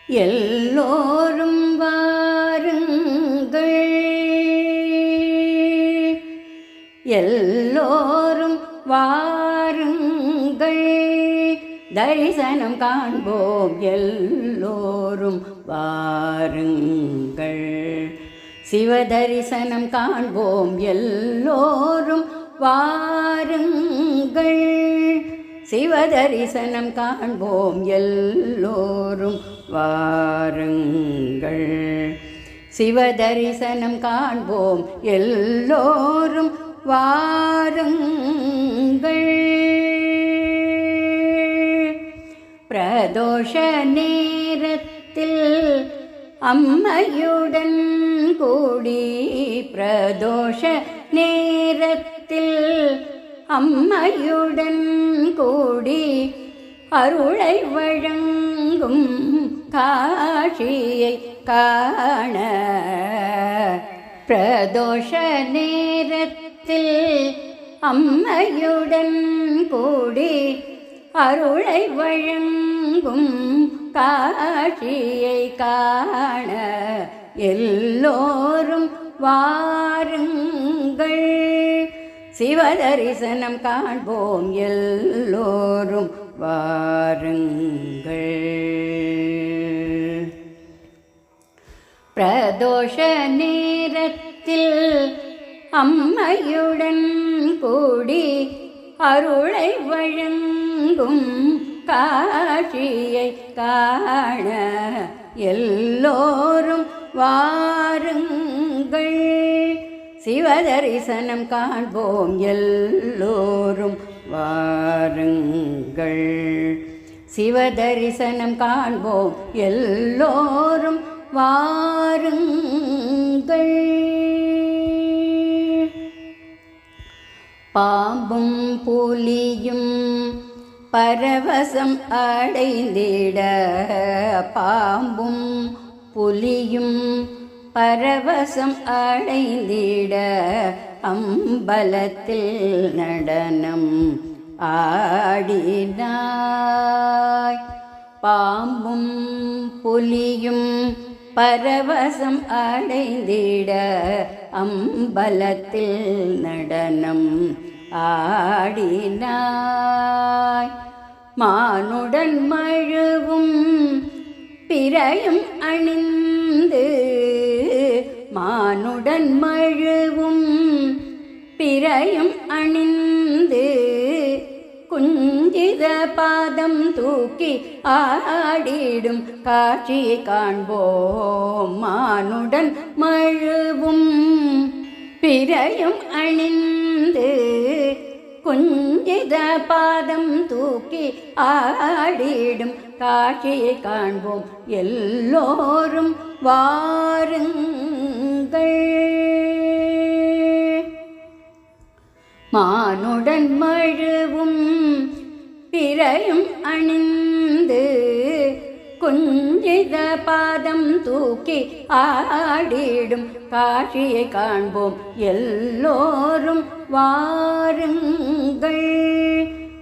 எல்லோரும் வாருங்கள், எல்லோரும் வாருங்கள், தரிசனம் காண்போம். எல்லோரும் வாருங்கள், சிவதரிசனம் காண்போம். எல்லோரும் வாருங்கள், சிவதரிசனம் காண்போம். எல்லோரும் வாருங்கள், சிவதரிசனம் காண்போம். எல்லோரும் வாருங்கள். பிரதோஷ நேரத்தில் அம்மையுடன் கூடி, பிரதோஷ நேரத்தில் அம்மையுடன் கூடி அருளை வழங்கும் காட்சியை காண, பிரதோஷ நேரத்தில் அம்மையுடன் கூடி அருளை வழங்கும் காட்சியை காண எல்லோரும் வாருங்கள், சிவதரிசனம் காண்போம். எல்லோரும் வாருங்கள். பிரதோஷ நேரத்தில் அம்மையுடன் கூடி அருளை வழங்கும் காட்சியை காண எல்லோரும் வாருங்கள், சிவதரிசனம் காண்போம். எல்லோரும் வாருங்கள், சிவதரிசனம் காண்போம். எல்லோரும் வாருங்கள். பாம்பும் புலியும் பரவசம் அடைந்திட, பாம்பும் புலியும் பரவசம் அடைந்திட அம்பலத்தில் நடனம் ஆடினாய். பாம்பும் புலியும் பரவசம் அடைந்திட அம்பலத்தில் நடனம் ஆடினாய். மானுடன் மழுவும் பிறையும் அணிந்து, மானுடன் மழுவும் பிறையும் அணிந்து குஞ்சித பாதம் தூக்கி ஆடிடும் காட்சியை காண்போம். மானுடன் மழுவும் பிறையும் அணிந்து குஞ்சித பாதம் தூக்கி ஆடிடும் காட்சியை காண்போம். எல்லோரும் வாருங்கள், மானுடன் மழுவும் பிறையும் அணிந்து குஞ்சித பாதம் தூக்கி ஆடிடும் காட்சியை காண்போம். எல்லோரும் வாருங்கள்,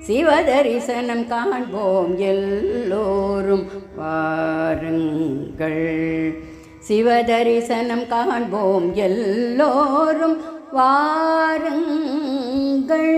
சிவதரிசனம் காண்போம். எல்லோரும் வாருங்கள், சிவதரிசனம் காண்போம். எல்லோரும் வாருங்கள்.